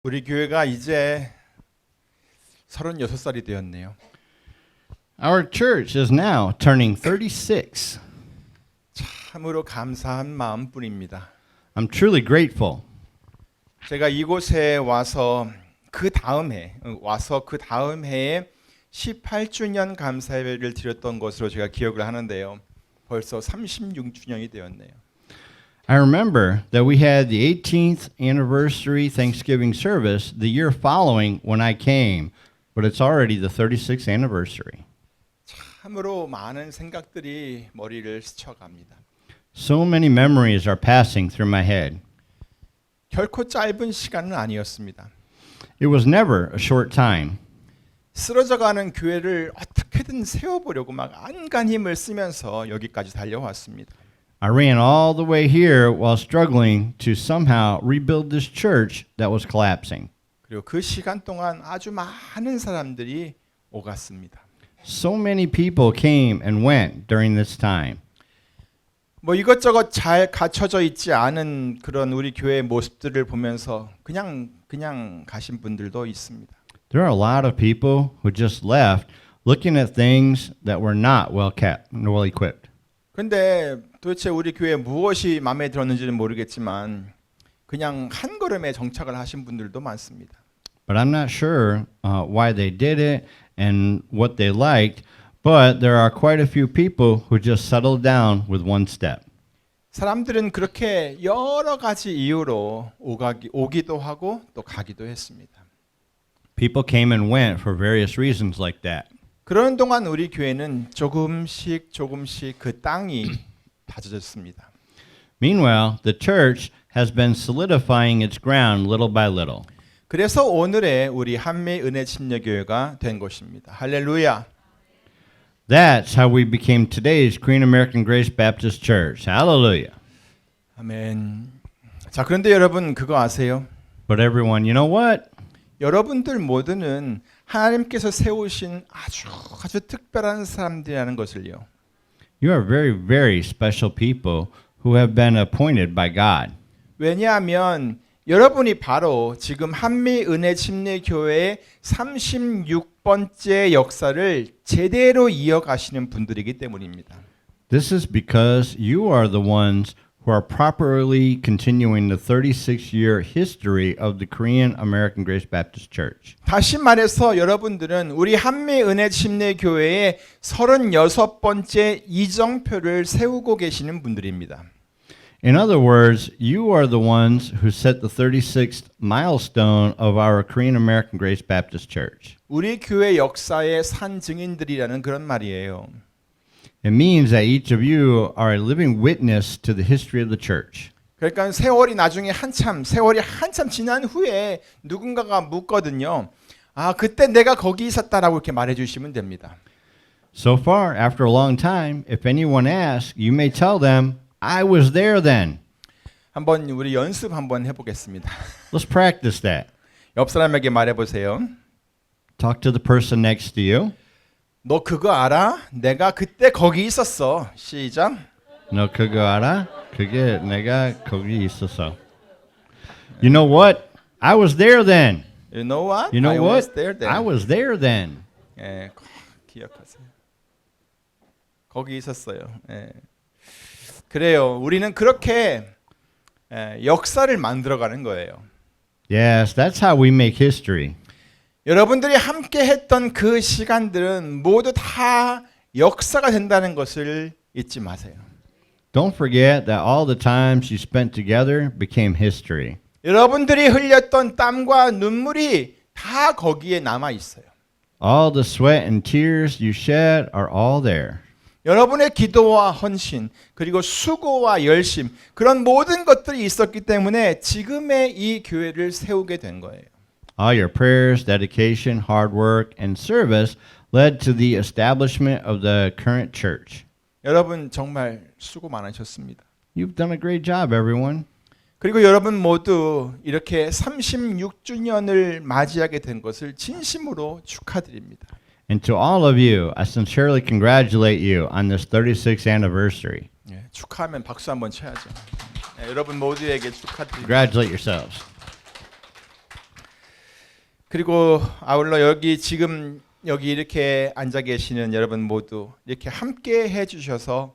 우리 교회가 이제 36살이 되었네요. Our church is now turning 36. 참으로 감사한 마음뿐입니다. I'm truly grateful. 제가 이곳에 와서 그 다음 해에 18주년 감사예배를 드렸던 것으로 제가 기억을 하는데요. 벌써 36주년이 되었네요. I remember that we had the 18th anniversary Thanksgiving service the year following when I came, but it's already the 36th anniversary. 참으로 많은 생각들이 머리를 스쳐갑니다. So many memories are passing through my head. 결코 짧은 시간은 아니었습니다. It was never a short time. 쓰러져가는 교회를 어떻게든 세워보려고 막 안간 힘을 쓰면서 여기까지 달려왔습니다. I ran all the way here while struggling to somehow rebuild this church that was collapsing. 그리고 그 시간 동안 아주 많은 사람들이 오갔습니다. So many people came and went during this time. 뭐 이것저것 잘 갖춰져 있지 않은 그런 우리 교회의 모습들을 보면서 그냥 가신 분들도 있습니다. There are a lot of people who just left looking at things that were not well kept, well equipped. 근데 도대체 우리 교회에 무엇이 마음에 들었는지는 모르겠지만 그냥 한 걸음에 정착을 하신 분들도 많습니다. But I'm not sure why they did it and what they liked, but there are quite a few people who just settled down with one step. 사람들은 그렇게 여러 가지 이유로 오기도 하고 또 가기도 했습니다. People came and went for various reasons like that. 그러는 동안 우리 교회는 조금씩 그 땅이 다져졌습니다. Meanwhile, the church has been solidifying its ground little by little. 그래서 오늘의 우리 한미 은혜 침례교회가 된 것입니다. 할렐루야. That's how we became today's Korean American Grace Baptist Church. Hallelujah. 아멘. 자, 그런데 여러분 그거 아세요? But everyone, you know what? 여러분들 모두는 하나님께서 세우신 아주 특별한 사람들이라는 것을요. You are very, very special people who have been appointed by God. 왜냐하면 여러분이 바로 지금 한미 은혜 침례교회의 36번째 역사를 제대로 이어가시는 분들이기 때문입니다. This is because you are the ones who are properly continuing the 36-year history of the Korean American Grace Baptist Church. 다시 말해서 여러분들은 우리 한미 은혜 침례교회의 36번째 이정표를 세우고 계시는 분들입니다. In other words, you are the ones who set the 36th milestone of our Korean American Grace Baptist Church. 우리 교회 역사의 산 증인들이라는 그런 말이에요. It means that each of you are a living witness to the history of the church. 그러니까 세월이 한참 지난 후에 누군가가 묻거든요. 아, 그때 내가 거기 있었다라고 이렇게 말해 주시면 됩니다. So far, after a long time, if anyone asks, you may tell them, I was there then. 한번 우리 연습 한번 해보겠습니다. Let's practice that. 옆 사람에게 말해 보세요. Talk to the person next to you. 너 그거 알아? 내가 그때 거기 있었어. 시작. 너 그거 알아? 그게 내가 거기 있었어. You know what? I was there then. You know what? You know I what? was there then. I was there then. 예, 기억하세요. 거기 있었어요. 예. 그래요. 우리는 그렇게 역사를 만들어가는 거예요. Yes, that's how we make history. 여러분들이 함께 했던 그 시간들은 모두 다 역사가 된다는 것을 잊지 마세요. Don't forget that all the times you spent together became history. 여러분들이 흘렸던 땀과 눈물이 다 거기에 남아 있어요. All the sweat and tears you shed are all there. 여러분의 기도와 헌신, 그리고 수고와 열심, 그런 모든 것들이 있었기 때문에 지금의 이 교회를 세우게 된 거예요. All your prayers, dedication, hard work, and service led to the establishment of the current church. 여러분 정말 수고 많으셨습니다. You've done a great job, everyone. 그리고 여러분 모두 이렇게 36주년을 맞이하게 된 것을 진심으로 축하드립니다. And to all of you, I sincerely congratulate you on this 36th anniversary. 예, 축하하면 박수 한번 쳐야죠. 예, 여러분 모두에게 축하드립니다. Congratulate yourselves. 그리고 아울러 여기 지금 여기 이렇게 앉아 계시는 여러분 모두 이렇게 함께 해주셔서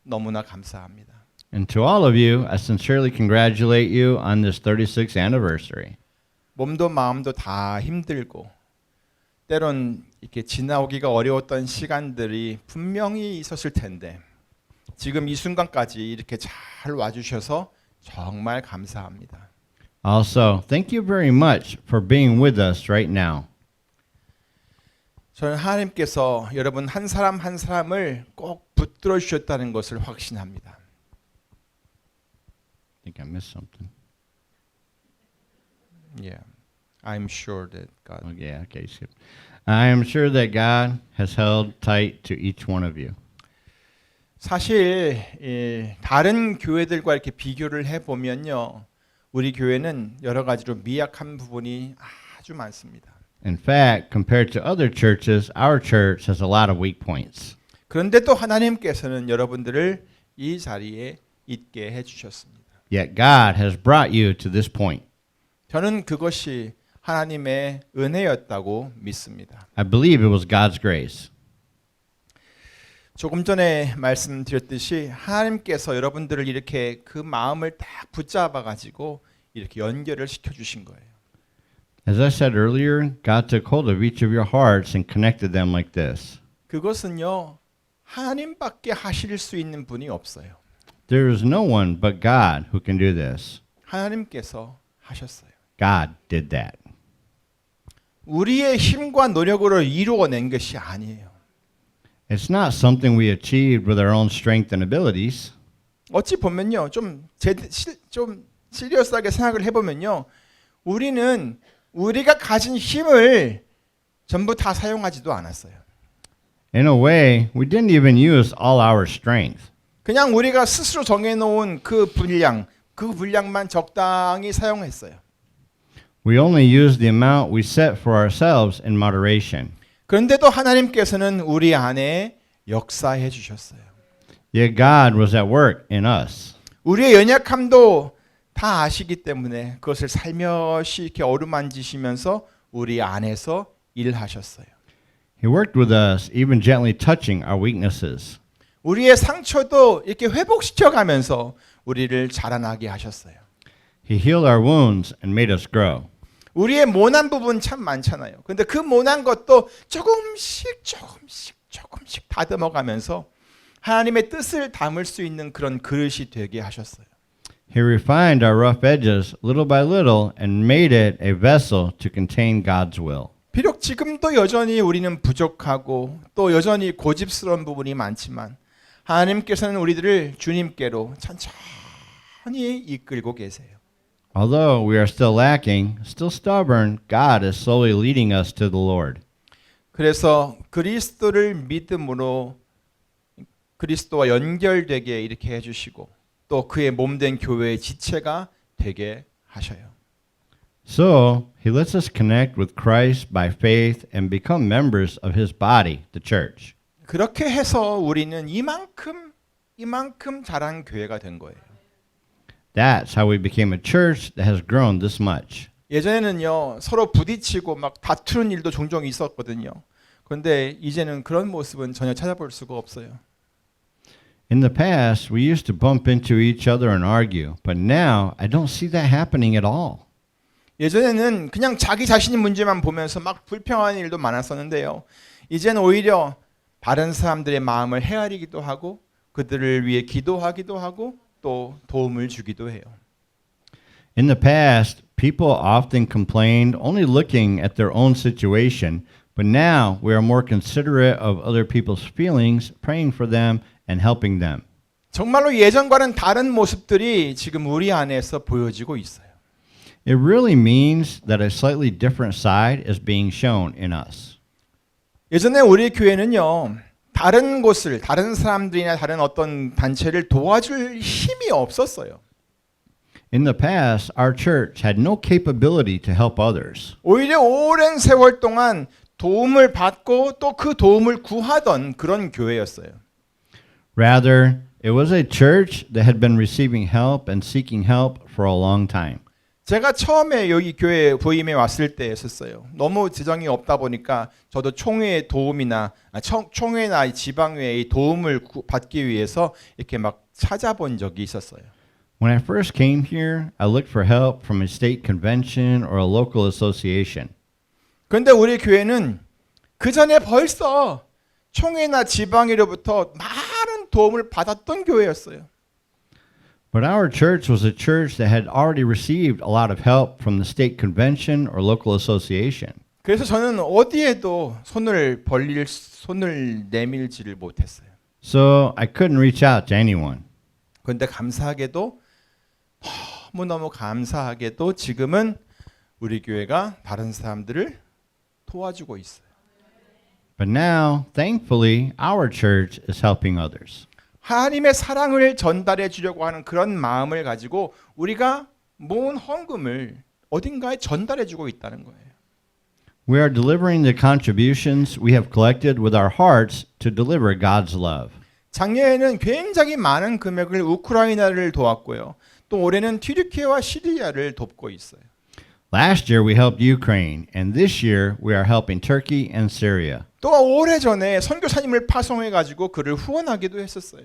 너무나 감사합니다. And to all of you, I sincerely congratulate you on this 36th anniversary. 몸도 마음도 다 힘들고 때론 이렇게 지나오기가 어려웠던 시간들이 분명히 있었을 텐데 지금 이 순간까지 이렇게 잘 와주셔서 정말 감사합니다. Also, thank you very much for being with us right now. 저는 하나님께서 여러분 한 사람 한 사람을 꼭 붙들어 주셨다는 것을 확신합니다. I think I missed something. Yeah, I'm sure that God. Oh, yeah, okay, skip. I am sure that God has held tight to each one of you. 사실 다른 교회들과 이렇게 비교를 해 보면요, 우리 교회는 여러 가지로 미약한 부분이 아주 많습니다. In fact, compared to other churches, our church has a lot of weak points. 그런데 또 하나님께서는 여러분들을 이 자리에 있게 해주셨습니다. Yet God has brought you to this point. 저는 그것이 하나님의 은혜였다고 믿습니다. I believe it was God's grace. 조금 전에 말씀드렸듯이 하나님께서 여러분들을 이렇게 그 마음을 딱 붙잡아 가지고 이렇게 연결을 시켜 주신 거예요. As I said earlier, God took hold of each of your hearts and connected them like this. 그것은요, 하나님밖에 하실 수 있는 분이 없어요. There is no one but God who can do this. 하나님께서 하셨어요. God did that. 우리의 힘과 노력으로 이루어낸 것이 아니에요. It's not something we achieved with our own strength and abilities. 어찌 보면요, 좀 시리어스하게 생각을 해보면요, 우리는 우리가 가진 힘을 전부 다 사용하지도 않았어요. In a way, we didn't even use all our strength. 그냥 우리가 스스로 정해놓은 그 분량만 적당히 사용했어요. We only used the amount we set for ourselves in moderation. 그런데도 하나님께서는 우리 안에 역사해 주셨어요. Yet God was at work in us. 우리의 연약함도 다 아시기 때문에 그것을 살며시 이렇게 어루만지시면서 우리 안에서 일하셨어요. He worked with us, even gently touching our weaknesses. 우리의 상처도 이렇게 회복시켜 가면서 우리를 자라나게 하셨어요. He healed our wounds and made us grow. 우리의 모난 부분 참 많잖아요. 근데 그 모난 것도 조금씩 다듬어 가면서 하나님의 뜻을 담을 수 있는 그런 그릇이 되게 하셨어요. He refined our rough edges little by little and made it a vessel to contain God's will. 비록 지금도 여전히 우리는 부족하고 또 여전히 고집스러운 부분이 많지만 하나님께서는 우리들을 주님께로 천천히 이끌고 계세요. Although we are still lacking, still stubborn, God is slowly leading us to the Lord. 그래서 그리스도를 믿음으로 그리스도와 연결되게 이렇게 해주시고 또 그의 몸된 교회의 지체가 되게 하셔요. So, he lets us connect with Christ by faith and become members of his body, the church. 그렇게 해서 우리는 이만큼 자란 교회가 된 거예요. That's how we became a church that has grown this much. 예전에는요, 서로 부딪히고 막 다투는 일도 종종 있었거든요. 그런데 이제는 그런 모습은 전혀 찾아볼 수가 없어요. In the past, we used to bump into each other and argue, but now I don't see that happening at all. 예전에는 그냥 자기 자신의 문제만 보면서 막 불평하는 일도 많았었는데요. 이제는 오히려 다른 사람들의 마음을 헤아리기도 하고 그들을 위해 기도하기도 하고 또 도움을 주기도 해요. In the past, people often complained only looking at their own situation, but now we are more considerate of other people's feelings, praying for them and helping them. 정말로 예전과는 다른 모습들이 지금 우리 안에서 보여지고 있어요. It really means that a slightly different side is being shown in us. 예전에 우리 교회는요, 다른 곳을, 다른 사람들이나 다른 어떤 단체를 도와줄 힘이 없었어요. In the past, our church had no capability to help others. 오히려 오랜 세월 동안 도움을 받고 또 그 도움을 구하던 그런 교회였어요. Rather, it was a church that had been receiving help and seeking help for a long time. 제가 처음에 여기 교회 부임에 왔을 때였었어요. 너무 재정이 없다 보니까 저도 총회의 도움이나 총회나 지방회의 도움을 받기 위해서 이렇게 막 찾아본 적이 있었어요. When I first came here, I looked for help from a state convention or a local association. 그런데 우리 교회는 그 전에 벌써 총회나 지방회로부터 많은 도움을 받았던 교회였어요. But our church was a church that had already received a lot of help from the state convention or local association. 그래서 저는 어디에도 손을 내밀지를 못했어요. So I couldn't reach out to anyone. 그런데 감사하게도 너무너무 감사하게도 지금은 우리 교회가 다른 사람들을 도와주고 있어요. But now, thankfully, our church is helping others. 하나님의 사랑을 전달해 주려고 하는 그런 마음을 가지고 우리가 모은 헌금을 어딘가에 전달해 주고 있다는 거예요. We are delivering the contributions we have collected with our hearts to deliver God's love. 작년에는 굉장히 많은 금액을 우크라이나를 도왔고요. 또 올해는 튀르키예와 시리아를 돕고 있어요. Last year we helped Ukraine, and this year we are helping Turkey and Syria. 또 오래전에 선교사님을 파송해 가지고 그를 후원하기도 했었어요.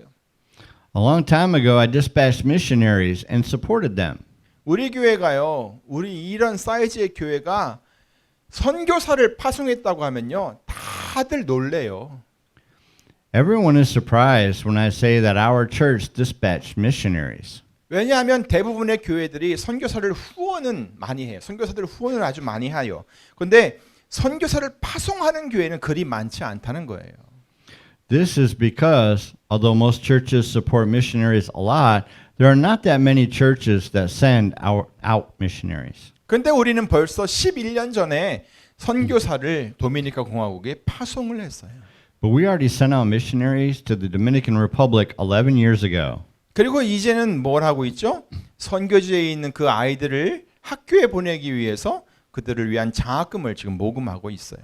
A long time ago, I dispatched missionaries and supported them. 우리 교회가요. 우리 이런 사이즈의 교회가 선교사를 파송했다고 하면요. 다들 놀래요. Everyone is surprised when I say that our church dispatched missionaries. 왜냐하면 대부분의 교회들이 선교사를 후원은 많이 해요. 선교사들을 후원을 아주 많이 해요. 그런데 선교사를 파송하는 교회는 그리 많지 않다는 거예요. This is because, although most churches support missionaries a lot, there are not that many churches that send out missionaries. 그런데 우리는 벌써 11년 전에 선교사를 도미니카 공화국에 파송을 했어요. But we already sent out missionaries to the Dominican Republic 11 years ago. 그리고 이제는 뭘 하고 있죠? 선교지에 있는 그 아이들을 학교에 보내기 위해서 그들을 위한 장학금을 지금 모금하고 있어요.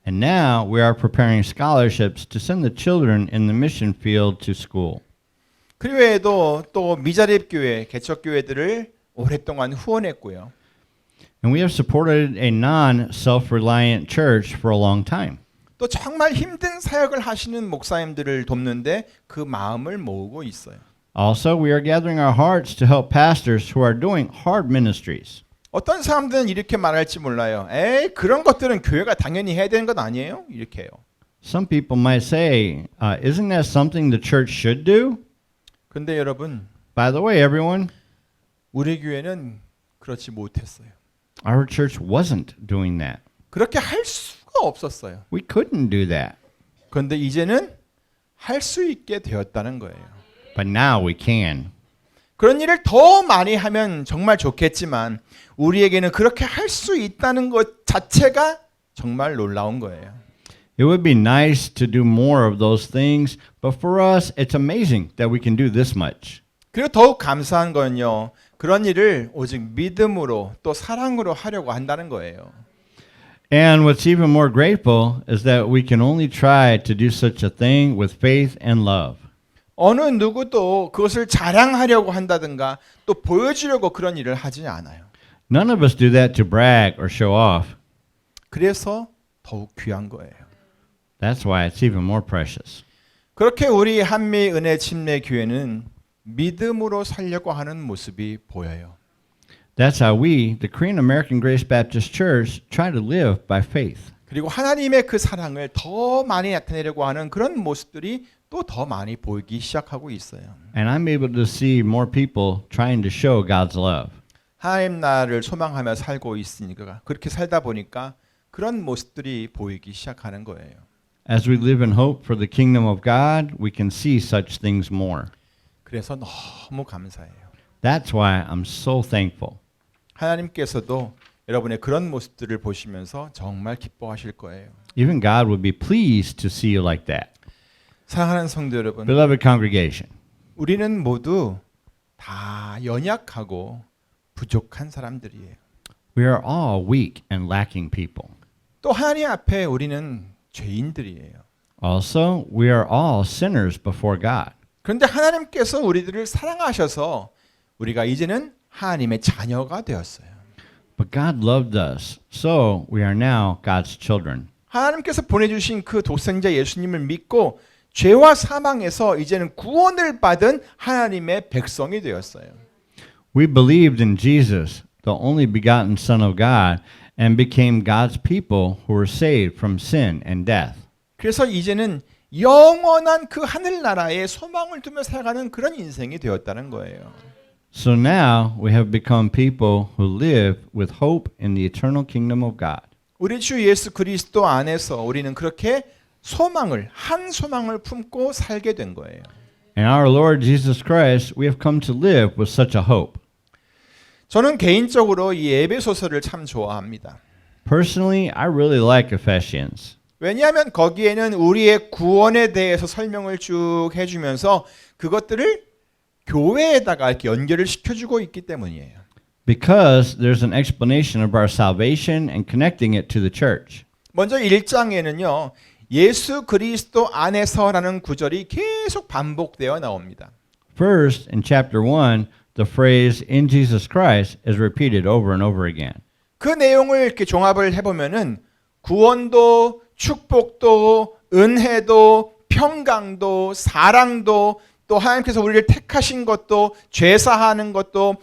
And now we are preparing scholarships to send the children in the mission field to school. 그 외에도 또 미자립 교회, 개척 교회들을 오랫동안 후원했고요. And we have supported a non-self-reliant church for a long time. 또 정말 힘든 사역을 하시는 목사님들을 돕는데 그 마음을 모으고 있어요. Also, we are gathering our hearts to help pastors who are doing hard ministries. 어떤 사람들은 이렇게 말할지 몰라요. 에이, 그런 것들은 교회가 당연히 해야 되는 것 아니에요? 이렇게 해요. Some people might say, isn't that something the church should do? 근데 여러분, By the way, everyone, 우리 교회는 그렇지 못했어요. our church wasn't doing that. 그렇게 할 수가 없었어요. We couldn't do that. 그런데 이제는 할 수 있게 되었다는 거예요. But now we can. 그런 일을 더 많이 하면 정말 좋겠지만 우리에게는 그렇게 할 수 있다는 것 자체가 정말 놀라운 거예요. It would be nice to do more of those things, but for us, it's amazing that we can do this much. 그리고 더욱 감사한 건요. 그런 일을 오직 믿음으로 또 사랑으로 하려고 한다는 거예요. And what's even more grateful is that we can only try to do such a thing with faith and love. 어느 누구도 그것을 자랑하려고 한다든가 또 보여주려고 그런 일을 하지 않아요. None of us do that to brag or show off. 그래서 더욱 귀한 거예요. That's why it's even more precious. 그렇게 우리 한미 은혜 침례 교회는 믿음으로 살려고 하는 모습이 보여요. That's how we, the Korean American Grace Baptist Church, try to live by faith. 그리고 하나님의 그 사랑을 더 많이 나타내려고 하는 그런 모습들이 또 더 많이 보이기 시작하고 있어요. And I'm able to see more people trying to show God's love. 하나님 나라를 소망하며 살고 있으니까 그렇게 살다 보니까 그런 모습들이 보이기 시작하는 거예요. As we live in hope for the kingdom of God, we can see such things more. 그래서 너무 감사해요. That's why I'm so thankful. 하나님께서도 여러분의 그런 모습들을 보시면서 정말 기뻐하실 거예요. Even God would be pleased to see you like that. 사랑하는 성도 여러분, Beloved congregation, 우리는 모두 다 연약하고 부족한 사람들이에요. we are all weak and lacking people. 또 하나님 앞에 우리는 죄인들이에요. Also, we are all sinners before God. 그런데 하나님께서 우리들을 사랑하셔서 우리가 이제는 하나님의 자녀가 되었어요. But God loved us, so we are now God's children. 하나님께서 보내주신 그 독생자 예수님을 믿고 죄와 사망에서 이제는 구원을 받은 하나님의 백성이 되었어요. We believed in Jesus, the only begotten Son of God, and became God's people who were saved from sin and death. 그래서 이제는 영원한 그 하늘나라에 소망을 두며 살아가는 그런 인생이 되었다는 거예요. So now we have become people who live with hope in the eternal kingdom of God. 우리 주 예수 그리스도 안에서 우리는 그렇게 한 소망을 품고 살게 된 거예요. In our Lord Jesus Christ, we have come to live with such a hope. 저는 개인적으로 이 에베소서를 참 좋아합니다. Personally, I really like Ephesians. 왜냐하면 거기에는 우리의 구원에 대해서 설명을 쭉 해주면서 그것들을 교회에다가 이렇게 연결을 시켜주고 있기 때문이에요. Because there's an explanation of our salvation and connecting it to the church. 먼저 1장에는요. 예수 그리스도 안에서라는 구절이 계속 반복되어 나옵니다. First, in chapter 1, the phrase in Jesus Christ is repeated over and over again. 그 내용을 이렇게 종합을 해보면은 구원도 축복도 은혜도 평강도 사랑도 또 하나님께서 우리를 택하신 것도 죄사하는 것도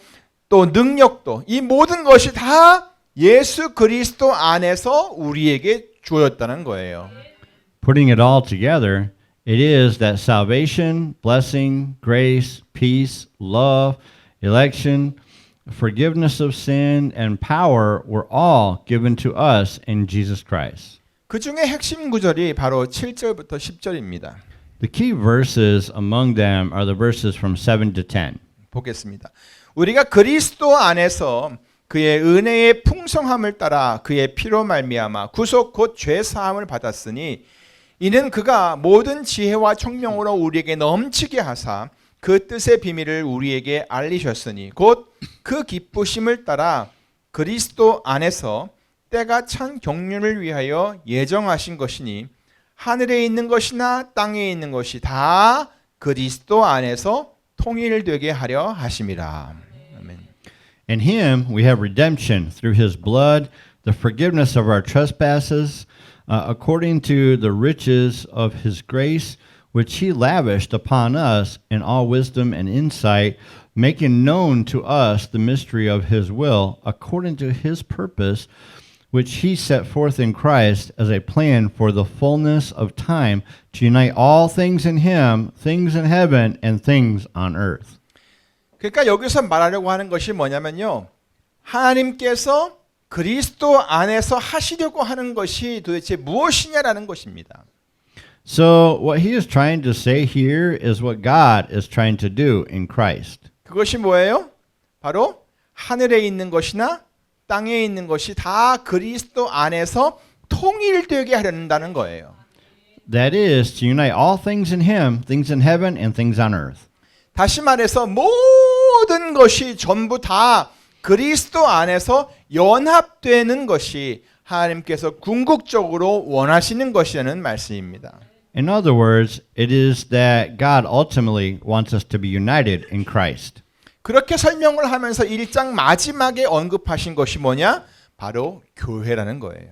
또 능력도 이 모든 것이 다 예수 그리스도 안에서 우리에게 주어졌다는 거예요. Putting it all together, it is that salvation, blessing, grace, peace, love, election, forgiveness of sin, and power were all given to us in Jesus Christ. 그 중에 핵심 구절이 바로 7절부터 10절입니다. The key verses among them are the verses from 7 to 10. 보겠습니다. 우리가 그리스도 안에서 그의 은혜의 풍성함을 따라 그의 피로 말미암아 구속 곧 죄 사함을 받았으니 이는 그가 모든 지혜와 총명으로 우리에게 넘치게 하사 그 뜻의 비밀을 우리에게 알리셨으니 곧 그 기쁘심을 따라 그리스도 안에서 때가 찬 경륜을 위하여 예정하신 것이니 하늘에 있는 것이나 땅에 있는 것이 다 그리스도 안에서 통일되게 하려 하심이라. 아멘. In him we have redemption through his blood, the forgiveness of our trespasses, according to the riches of his grace, which he lavished upon us in all wisdom and insight, making known to us the mystery of his will, according to his purpose, which he set forth in Christ as a plan for the fullness of time to unite all things in him, things in heaven and things on earth. 그러니까 여기서 말하려고 하는 것이 뭐냐면요. 하나님께서 그리스도 안에서 하시려고 하는 것이 도대체 무엇이냐라는 것입니다. So what he is trying to say here is what God is trying to do in Christ. 그것이 뭐예요? 바로 하늘에 있는 것이나 땅에 있는 것이 다 그리스도 안에서 통일되게 하려는 거예요. That is to unite all things in him, things in heaven and things on earth. 다시 말해서 모든 것이 전부 다 그리스도 안에서 연합되는 것이 하나님께서 궁극적으로 원하시는 것이라는 말씀입니다. In other words, it is that God ultimately wants us to be united in Christ. 그렇게 설명을 하면서 1장 마지막에 언급하신 것이 뭐냐? 바로 교회라는 거예요.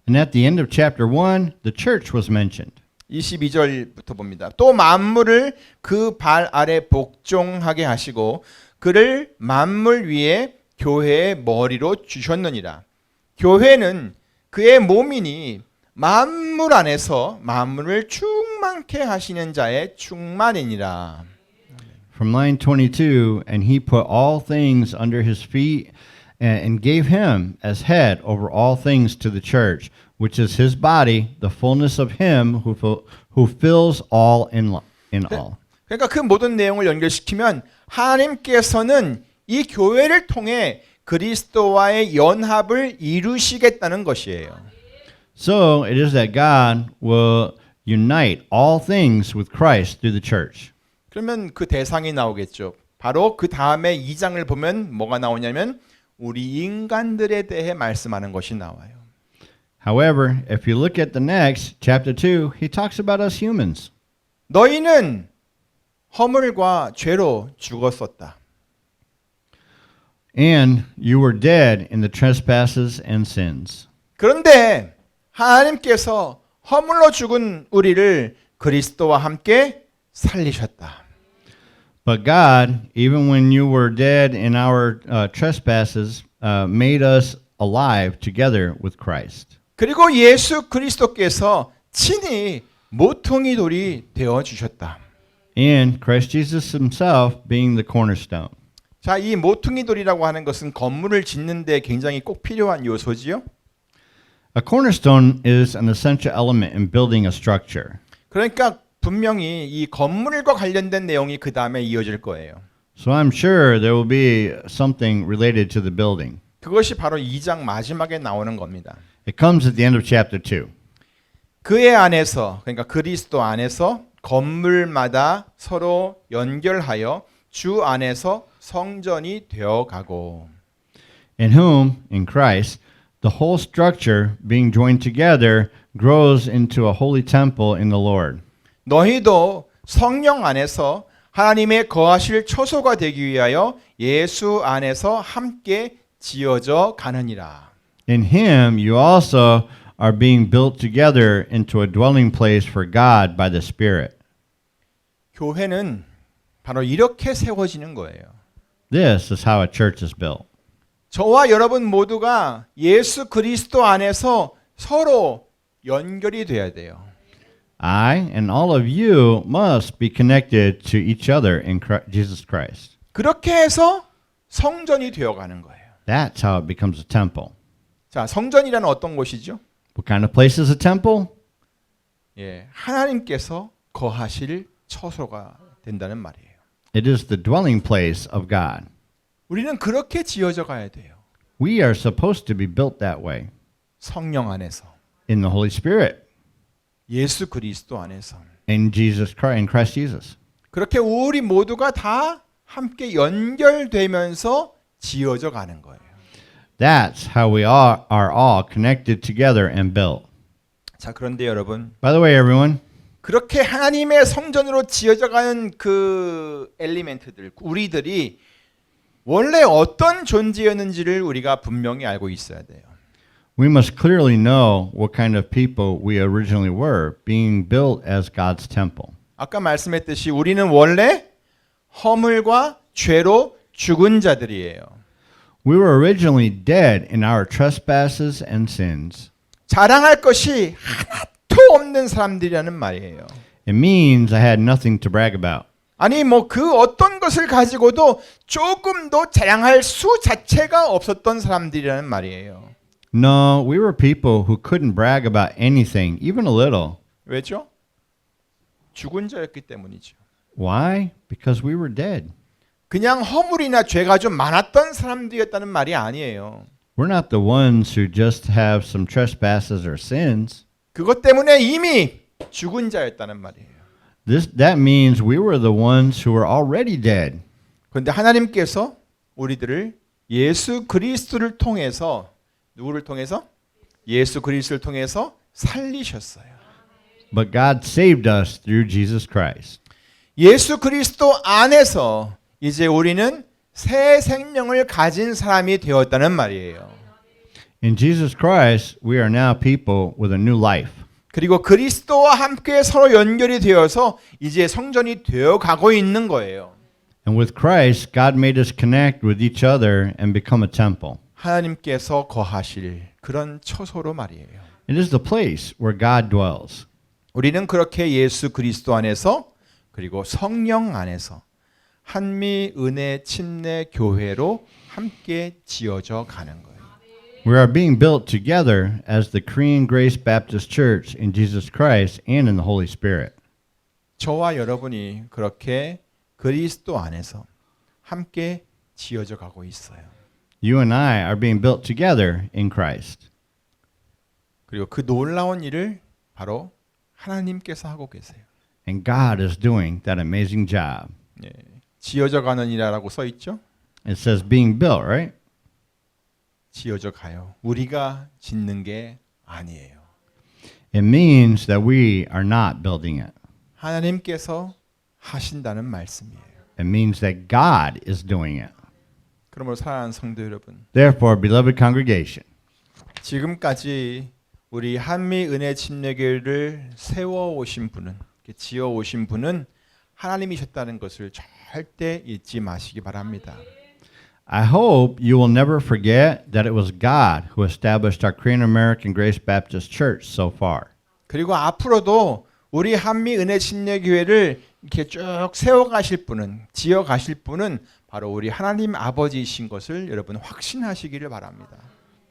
And at the end of chapter 1, the church was mentioned. 22절부터 봅니다. 또 만물을 그 발 아래 복종하게 하시고 그를 만물 위에 교회의 머리로 주셨느니라. 교회는 그의 몸이니 만물 안에서 만물을 충만케 하시는 자의 충만이니라. From line 22, and he put all things under his feet and gave him as head over all things to the church, which is his body, the fullness of him who fills all in all. 그러니까 그 모든 내용을 연결시키면 하나님께서는 이 교회를 통해 그리스도와의 연합을 이루시겠다는 것이에요. So it is that God will unite all things with Christ through the church. 그러면 그 대상이 나오겠죠. 바로 그 다음에 2장을 보면 뭐가 나오냐면 우리 인간들에 대해 말씀하는 것이 나와요. However, if you look at the next, chapter 2, he talks about us humans. 너희는 허물과 죄로 죽었었다. And you were dead in the trespasses and sins. 그런데 하나님께서 허물로 죽은 우리를 그리스도와 함께 살리셨다. But God, even when you were dead in our trespasses, made us alive together with Christ. 그리고 예수 그리스도께서 친히 모퉁이 돌이 되어 주셨다. And Christ Jesus himself being the cornerstone. 자, 이 모퉁이 돌이라고 하는 것은 건물을 짓는 데 굉장히 꼭 필요한 요소지요. A cornerstone is an essential element in building a structure. 그러니까 분명히 이 건물과 관련된 내용이 그 다음에 이어질 거예요. So I'm sure there will be something related to the building. 그것이 바로 2장 마지막에 나오는 겁니다. It comes at the end of chapter 2. 그의 안에서, 그러니까 그리스도 안에서 건물마다 서로 연결하여 주 안에서 성전이 되어가고. In whom, in Christ, the whole structure being joined together grows into a holy temple in the Lord. 너희도 성령 안에서 하나님의 거하실 처소가 되기 위하여 예수 안에서 함께 지어져 가느니라. In him you also are being built together into a dwelling place for God by the Spirit. 교회는 바로 이렇게 세워지는 거예요. This is how a church is built. 저와 여러분 모두가 예수 그리스도 안에서 서로 연결이 돼야 돼요. I and all of you must be connected to each other in Jesus Christ. 그렇게 해서 성전이 되어가는 거예요. That's how it becomes a temple. 자, 성전이라는 어떤 곳이죠? What kind of place is a temple? 예, 하나님께서 거하실 처소가 된다는 말이에요. It is the dwelling place of God. 우리는 그렇게 지어져 가야 돼요. We are supposed to be built that way 성령 안에서, in the Holy Spirit, 예수 그리스도 안에서. in Jesus Christ, in Christ Jesus. 그렇게 우리 모두가 다 함께 연결되면서 지어져 가는 거예요. That's how we are all connected together and built. 자, 그런데 여러분, By the way, everyone, 그렇게 하나님의 성전으로 지어져 가는 그 엘리멘트들, 우리들이 원래 어떤 존재였는지를 우리가 분명히 알고 있어야 돼요. we must clearly know what kind of people we originally were, being built as God's temple. 아까 말씀했듯이 우리는 원래 허물과 죄로 죽은 자들이에요. We were originally dead in our trespasses and sins. 자랑할 것이 하나도 없는 사람들이라는 말이에요. It means I had nothing to brag about. 아니 뭐 그 어떤 것을 가지고도 조금도 자랑할 수 자체가 없었던 사람들이라는 말이에요. No, we were people who couldn't brag about anything, even a little. 왜죠? 죽은 자였기 때문이죠. Why? Because we were dead. 그냥 허물이나 죄가 좀 많았던 사람들이었다는 말이 아니에요. We're not the ones who just have some trespasses or sins. 그것 때문에 이미 죽은 자였다는 말이에요. That means we were the ones who were already dead. 그런데 하나님께서 우리들을 예수 그리스도를 통해서 누구를 통해서? 예수 그리스도를 통해서 살리셨어요. But God saved us through Jesus Christ. 예수 그리스도 안에서 이제 우리는 새 생명을 가진 사람이 되었다는 말이에요. In Jesus Christ, we are now people with a new life. 그리고 그리스도와 함께 서로 연결이 되어서 이제 성전이 되어 가고 있는 거예요. And with Christ, God made us connect with each other and become a temple. 하나님께서 거하실 그런 처소로 말이에요. It is the place where God dwells. 우리는 그렇게 예수 그리스도 안에서 그리고 성령 안에서 한미 은혜 침례 교회로 함께 지어져 가는 거예요. We are being built together as the Korean Grace Baptist Church in Jesus Christ and in the Holy Spirit. 저와 여러분이 그렇게 그리스도 안에서 함께 지어져 가고 있어요. You and I are being built together in Christ. 그리고 그 놀라운 일을 바로 하나님께서 하고 계세요. And God is doing that amazing job. 예, 지어져 가는 이라고 써 있죠? It says being built, right? 지어져 가요. 우리가 짓는 게 아니에요. It means that we are not building it. 하나님께서 하신다는 말씀이에요. It means that God is doing it. 그러므로 사랑하는 성도 여러분, Therefore, beloved congregation, 지금까지 우리 한미 은혜 침례교회를 세워 오신 분은, 지어 오신 분은 하나님이셨다는 것을 절대 잊지 마시기 바랍니다. I hope you will never forget that it was God who established our Korean American Grace Baptist Church so far. 그리고 앞으로도 우리 한미 은혜 침례교회를 이렇게 쭉 세워 가실 분은, 지어 가실 분은 바로 우리 하나님 아버지이신 것을 여러분 확신하시기를 바랍니다.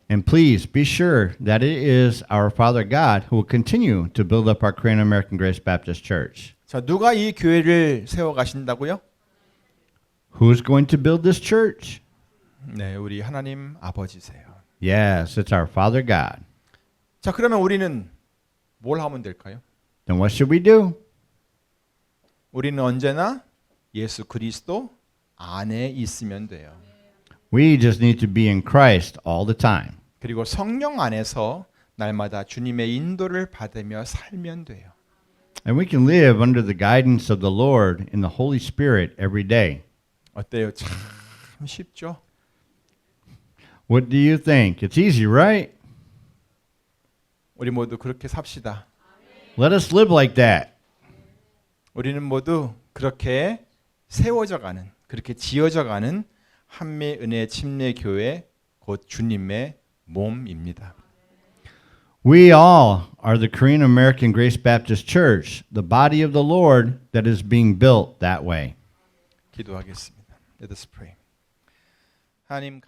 And please be sure that it is our Father God who will continue to build up our Korean American Grace Baptist Church. 자, 누가 이 교회를 세워 가신다고요? Who's going to build this church? 네, 우리 하나님 아버지세요. Yes, it's our Father God. 자, 그러면 우리는 뭘 하면 될까요? Then what should we do? 우리는 언제나 예수 그리스도 안에 있으면 돼요. We just need to be in Christ all the time. 그리고 성령 안에서 날마다 주님의 인도를 받으며 살면 돼요. And we can live under the guidance of the Lord in the Holy Spirit every day. 어때요? 참 쉽죠? What do you think? It's easy, right? 우리 모두 그렇게 삽시다. Let us live like that. 우리는 모두 그렇게 세워져 가는, 그렇게 지어져 가는 한미 은혜 침례 교회 곧 주님의 몸입니다. We all are the Korean American Grace Baptist Church, the body of the Lord that is being built that way. 기도하겠습니다. Let us pray. 하나님